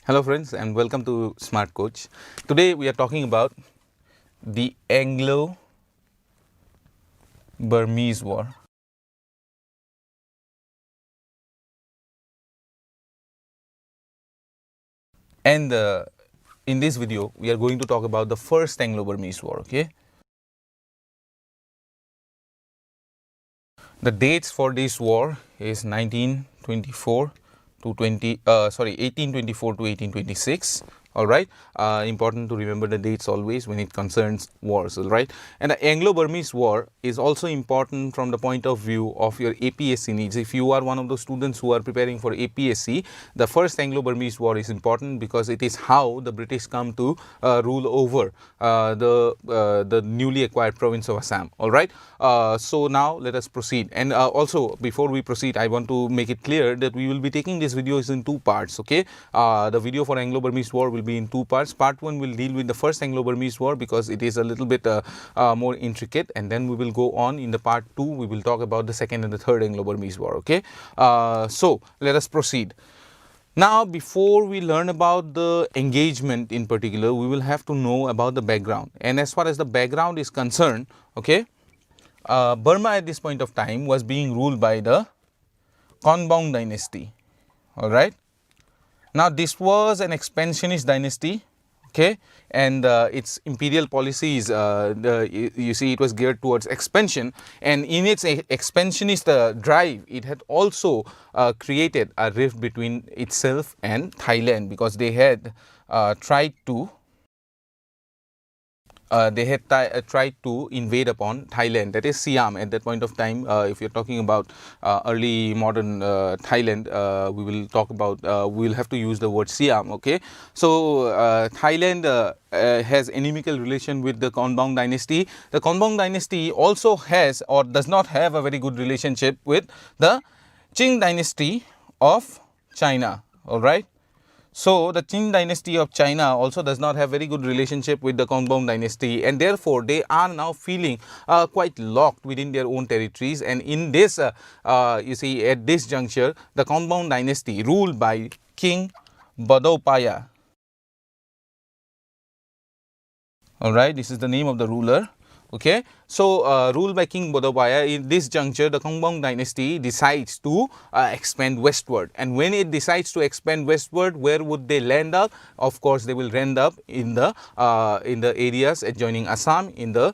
Hello friends and welcome to Smart Coach. Today we are talking about the Anglo-Burmese War. And in this video we are going to talk about the First Anglo-Burmese War, okay? The dates for this war is 1824 to 1826. All right, important to remember the dates always when it concerns wars, all right. And the Anglo-Burmese War is also important from the point of view of your APSC needs. If you are one of those students who are preparing for APSC, the First Anglo-Burmese War is important because it is how the British come to rule over the newly acquired province of Assam, all right. So now let us proceed. And also before we proceed, I want to make it clear that we will be taking this videos in two parts, okay. The video for Anglo-Burmese War will be in two parts. Part 1 will deal with the First Anglo-Burmese War because it is a little bit more intricate, and then we will go on in the part 2. We will talk about the Second and the Third Anglo-Burmese War, okay. So let us proceed. Now, before we learn about the engagement in particular, we will have to know about the background. And as far as the background is concerned, okay, Burma at this point of time was being ruled by the Konbaung dynasty, all right. Now, this was an expansionist dynasty, okay, and its imperial policies, you see, it was geared towards expansion, and in its expansionist drive, it had also created a rift between itself and Thailand because they had tried to tried to invade upon Thailand, that is Siam at that point of time. If you're talking about early modern Thailand, we will talk about, we will have to use the word Siam, okay. So Thailand has inimical relation with the Konbaung dynasty. The Konbaung dynasty also has or does not have a very good relationship with the Qing dynasty of China, all right. So, the Qing dynasty of China also does not have very good relationship with the Konbaung dynasty, and therefore, they are now feeling quite locked within their own territories. And in this, you see, at this juncture, the Konbaung dynasty ruled by King Badopaya, all right, this is the name of the ruler, okay. So, ruled by King Bodobaya, in this juncture, the Konbaung dynasty decides to expand westward. And when it decides to expand westward, where would they land up? Of course, they will end up in the areas adjoining Assam, in the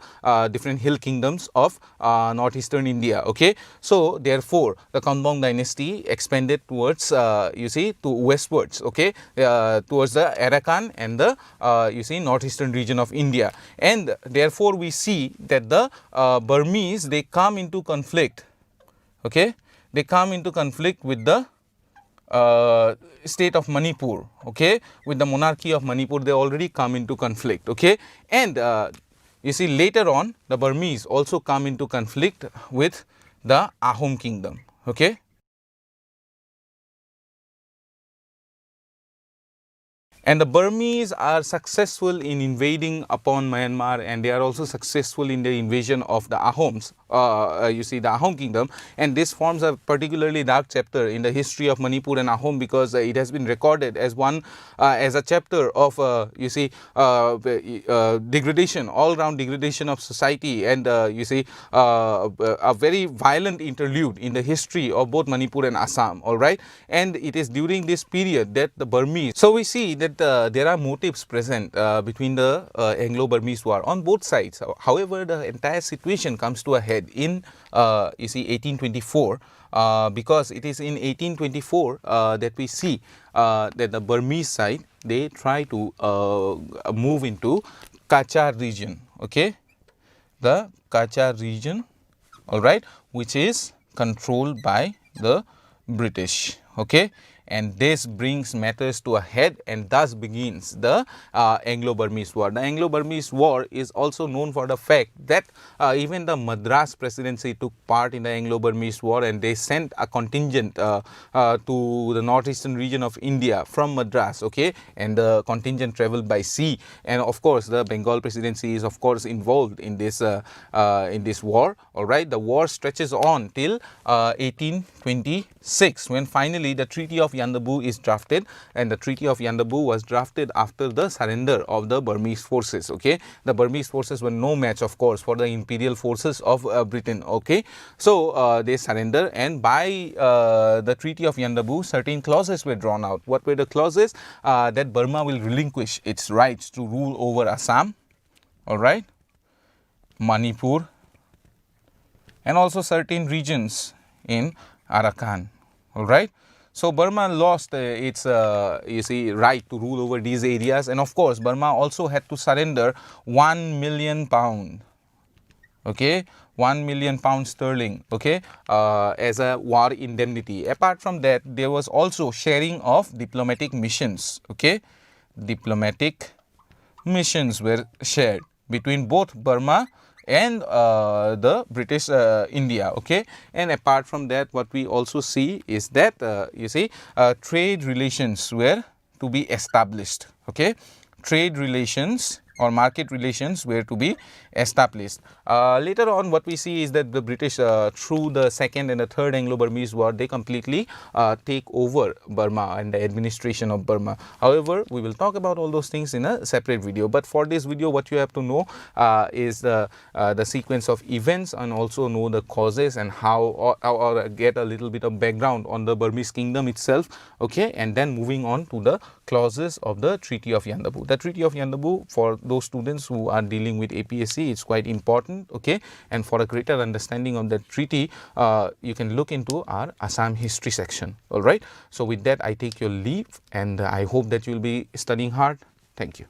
different hill kingdoms of northeastern India, okay. So, therefore, the Konbaung dynasty expanded towards, you see, to westwards, okay, towards the Arakan and the, you see, northeastern region of India. And therefore, we see that the Burmese, they come into conflict, okay, they come into conflict with the state of Manipur, okay, with the monarchy of Manipur. They already come into conflict, okay. And you see, later on, the Burmese also come into conflict with the Ahom kingdom, okay. And the Burmese are successful in invading upon Myanmar, and they are also successful in the invasion of the Ahoms, you see, the Ahom kingdom. And this forms a particularly dark chapter in the history of Manipur and Ahom because it has been recorded as one, as a chapter of, you see, degradation, all round degradation of society, and you see, a very violent interlude in the history of both Manipur and Assam, all right. And it is during this period that the Burmese, so we see that there are motives present between the Anglo-Burmese War on both sides. However, the entire situation comes to a head in, you see, 1824, because it is in 1824 that we see that the Burmese side, they try to move into Kachar region, okay, the Kachar region, all right, which is controlled by the British, okay. And this brings matters to a head, and thus begins the Anglo-Burmese War. The Anglo-Burmese War is also known for the fact that even the Madras presidency took part in the Anglo-Burmese War, and they sent a contingent to the northeastern region of India from Madras, okay, and the contingent traveled by sea. And of course, the Bengal presidency is of course involved in this war, all right. The war stretches on till 1826, when finally the Treaty of Yandabu is drafted, and the Treaty of Yandabu was drafted after the surrender of the Burmese forces. Okay, the Burmese forces were no match, of course, for the imperial forces of Britain. Okay, so they surrender, and by the Treaty of Yandabu, certain clauses were drawn out. What were the clauses? That Burma will relinquish its rights to rule over Assam, all right, Manipur, and also certain regions in Arakan, all right. So Burma lost its you see, right to rule over these areas, and of course Burma also had to surrender 1 million pound, okay, 1 million pounds sterling, okay, as a war indemnity. Apart from that, there was also sharing of diplomatic missions, okay. Diplomatic missions were shared between both Burma and the British India, okay. And apart from that, what we also see is that you see, trade relations were to be established, okay. Trade relations or market relations were to be established. Later on, what we see is that the British, through the Second and the Third Anglo-Burmese War, they completely take over Burma and the administration of Burma. However, we will talk about all those things in a separate video. But for this video, what you have to know is the sequence of events, and also know the causes and how, or get a little bit of background on the Burmese kingdom itself, okay, and then moving on to the clauses of the Treaty of Yandabu. The Treaty of Yandabu, for those students who are dealing with APSC, it's quite important, okay. And for a greater understanding of the treaty, you can look into our Assam history section, all right. So with that, I take your leave, and I hope that you will be studying hard. Thank you.